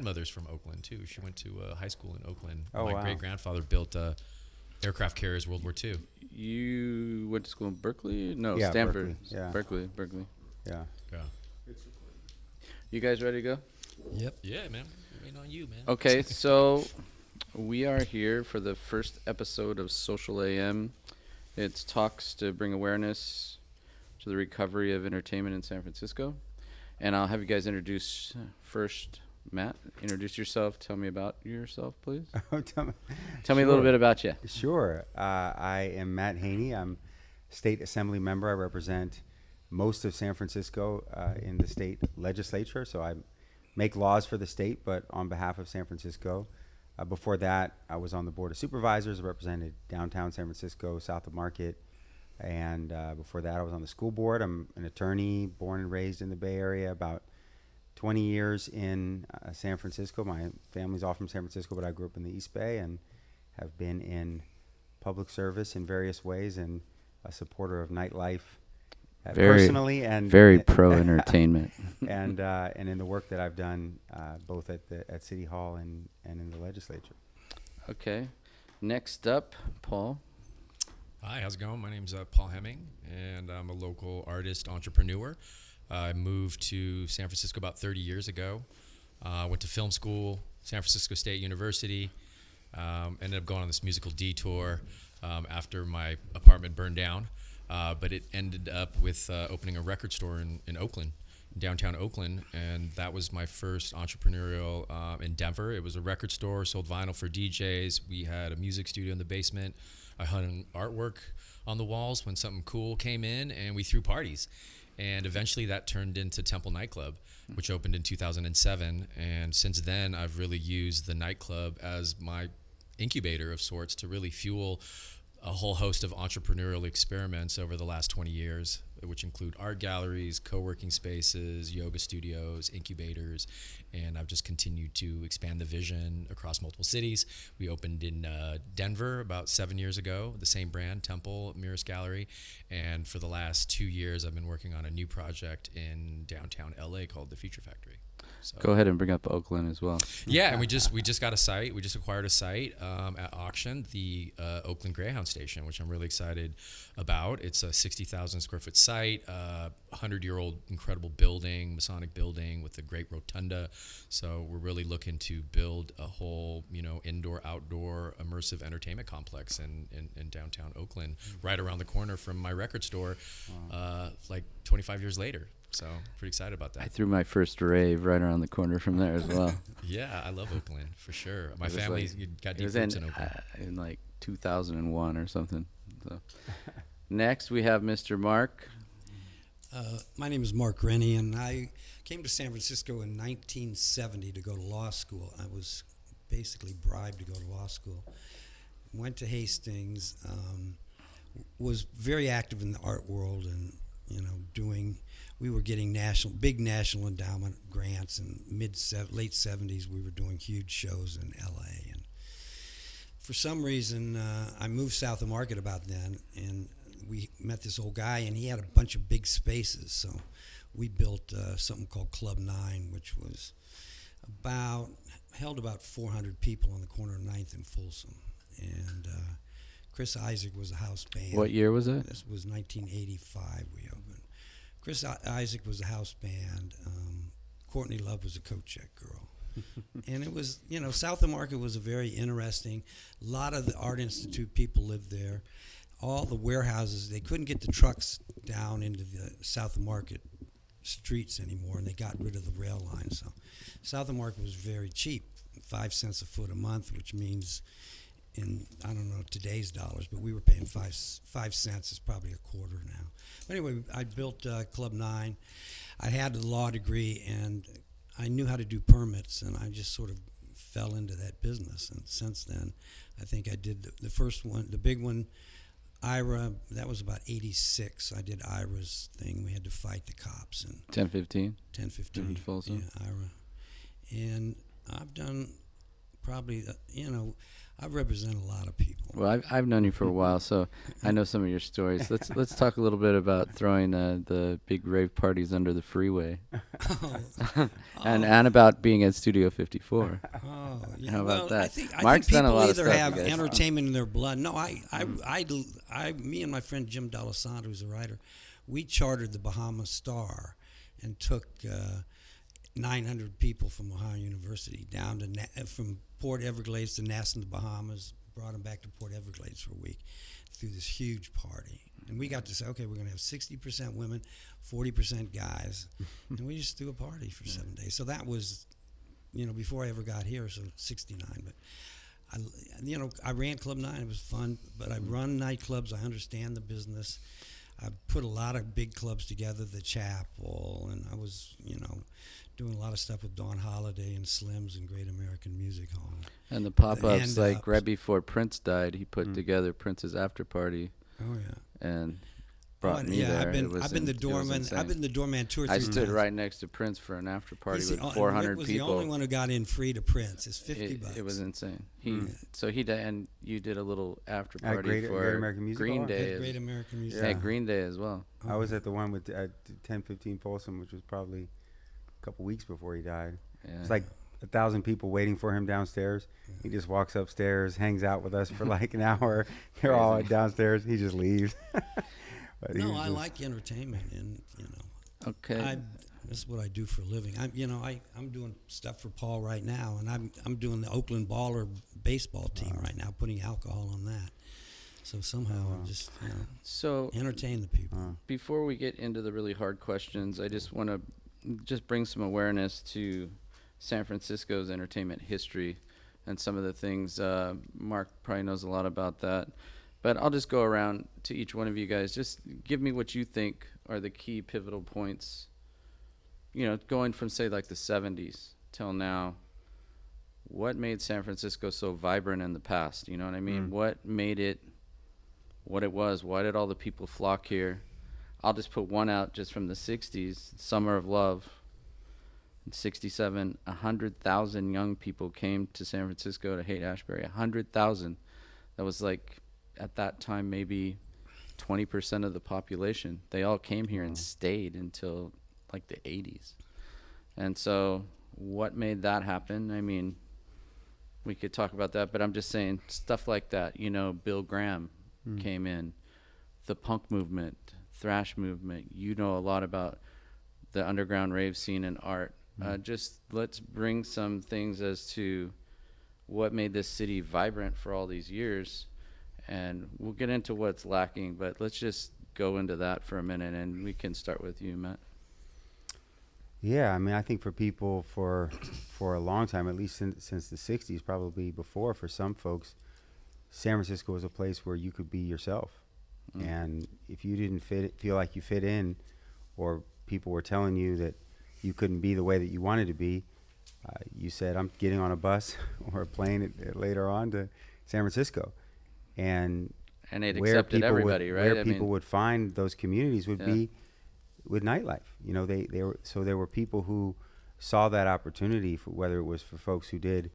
Mother's from Oakland too. She went to high school in Oakland. Oh, My wow. great grandfather built aircraft carriers World War II. You went to school in Berkeley? No, Yeah, Stanford. Berkeley, yeah. Berkeley. Yeah. Yeah. You guys ready to go? Yep. Yeah, man. Waiting on you, man. Okay, so we are here for the first episode of Social AM. It's talks to bring awareness to the recovery of entertainment in San Francisco. And I'll have you guys introduce first. Matt, introduce yourself. Tell me about yourself, please. Tell me a little bit about you. Sure. I am Matt Haney. I'm state assembly member. I represent most of San Francisco in the state legislature. So I make laws for the state, but on behalf of San Francisco. Before that, I was on the Board of Supervisors. I represented downtown San Francisco, south of Market. And before that, I was on the school board. I'm an attorney, born and raised in the Bay Area, about 20 years in San Francisco. My family's all from San Francisco, but I grew up in the East Bay and have been in public service in various ways and a supporter of nightlife personally and very pro entertainment and in the work that I've done both at City Hall and in the legislature. Okay. Next up, Paul. Hi, how's it going? My name's Paul Hemming, and I'm a local artist entrepreneur. I moved to San Francisco about 30 years ago. Went to film school, San Francisco State University. Ended up going on this musical detour after my apartment burned down. But it ended up with opening a record store in Oakland, downtown Oakland. And that was my first entrepreneurial endeavor. It was a record store, sold vinyl for DJs. We had a music studio in the basement. I hung artwork on the walls when something cool came in, and we threw parties. And eventually that turned into Temple Nightclub, which opened in 2007. And since then, I've really used the nightclub as my incubator of sorts to really fuel a whole host of entrepreneurial experiments over the last 20 years, which include art galleries, co-working spaces, yoga studios, incubators, and I've just continued to expand the vision across multiple cities. We opened in Denver about 7 years ago, the same brand, Temple Mirrors Gallery, and for the last 2 years, I've been working on a new project in downtown LA called the Future Factory. So. Go ahead and bring up Oakland as well. Yeah, and we just got a site. We just acquired a site at auction, the Oakland Greyhound Station, which I'm really excited about. It's a 60,000 square foot site, 100-year-old incredible building, Masonic building with a great rotunda. So we're really looking to build a whole, indoor, outdoor, immersive entertainment complex in downtown Oakland, right around the corner from my record store, like 25 years later. So pretty excited about that. I threw my first rave right around the corner from there as well. Yeah, I love Oakland for sure. My family got deep roots in Oakland. In like 2001 or something. So next we have Mr. Mark. My name is Mark Rennie, and I came to San Francisco in 1970 to go to law school. I was basically bribed to go to law school. Went to Hastings, was very active in the art world, and we were getting big national endowment grants in late 70s. We were doing huge shows in LA, and for some reason I moved south of Market about then, and we met this old guy, and he had a bunch of big spaces, so we built something called Club 9, which was held about 400 people on the corner of 9th and Folsom, and Chris Isaak was a house band. What year was it? This was 1985 we opened. Chris Isaak was a house band. Courtney Love was a coat check girl. And it was, south of Market was a very interesting, a lot of the Art Institute people lived there. All the warehouses, they couldn't get the trucks down into the south of Market streets anymore, and they got rid of the rail line. So south of Market was very cheap, 5 cents a foot a month, which means in, I don't know today's dollars, but we were paying 5 cents. It's probably a quarter now. But anyway, I built Club 9. I had a law degree, and I knew how to do permits, and I just sort of fell into that business. And since then, I think I did the first one, the big one, IRA. That was about 86. I did IRA's thing. We had to fight the cops. And 1015? 1015. Folsom. Yeah, IRA. And I've done probably, I represent a lot of people. Well, I've known you for a while, so I know some of your stories. Let's talk a little bit about throwing the big rave parties under the freeway, and about being at Studio 54. Oh, yeah. How about that? I Mark's think done a people lot of either stuff, have you guys. entertainment in their blood. No, me and my friend Jim D'Alessandro, who's a writer, we chartered the Bahama Star and took 900 people from Ohio University down to from Port Everglades to Nassau in the Bahamas, brought them back to Port Everglades for a week through this huge party. And we got to say, okay, we're going to have 60% women, 40% guys. And we just threw a party for 7 days. So that was, before I ever got here, so 69. But, I ran Club 9. It was fun. But I run nightclubs. I understand the business. I put a lot of big clubs together, the Chapel, and I was, doing a lot of stuff with Dawn Holiday and Slims and Great American Music Hall. And the pop-ups, like hand-ups. right before Prince died, he put together Prince's after party Oh yeah. and brought me yeah, there. I've been It was the it was doorman. insane. I've been the doorman 2 or 3 I times. stood right next to Prince for an after party He's with the o- 400 Rick was people. the only one who got in free to Prince. It's $50. It was insane. So he did, and you did a little after At party Great for American Music Green Hall? Day. Great American Music. Yeah, Green Day as well. I was at the one with at 1015 Folsom, which was probably a couple weeks before he died. Yeah. It's like 1,000 people waiting for him downstairs. He just walks upstairs, hangs out with us for like an hour. They're all Crazy. downstairs. He just leaves. But he No, was I just- like entertainment, and Okay. that's what I do for a living. I'm doing stuff for Paul right now, and I'm doing the Oakland Baller baseball team right now, putting alcohol on that. So somehow I'm just So entertain the people. before we get into the really hard questions, I just want to just bring some awareness to San Francisco's entertainment history and some of the things. Mark probably knows a lot about that. But I'll just go around to each one of you guys. Just give me what you think are the key pivotal points, going from, say, like the 70s till now. What made San Francisco so vibrant in the past? You know what I mean? What made it what it was? Why did all the people flock here? I'll just put one out just from the 60s, Summer of Love. In 67, 100,000 young people came to San Francisco to Haight-Ashbury. 100,000. That was like, at that time, maybe 20% of the population. They all came here and stayed until like the 80s. And so what made that happen? I mean, we could talk about that, but I'm just saying stuff like that. Bill Graham came in, the punk movement, thrash movement. You know a lot about the underground rave scene and art. Just let's bring some things as to what made this city vibrant for all these years, and we'll get into what's lacking, but let's just go into that for a minute, and we can start with you, Matt. Yeah, I mean, I think for people for a long time, at least since the 60s, probably before, for some folks, San Francisco was a place where you could be yourself. And if you didn't feel like you fit in, or people were telling you that you couldn't be the way that you wanted to be, you said, I'm getting on a bus or a plane later on to San Francisco. And And it where accepted people everybody, would, right? Where people would find those communities would Yeah. be with nightlife. There were people who saw that opportunity, for whether it was for folks who did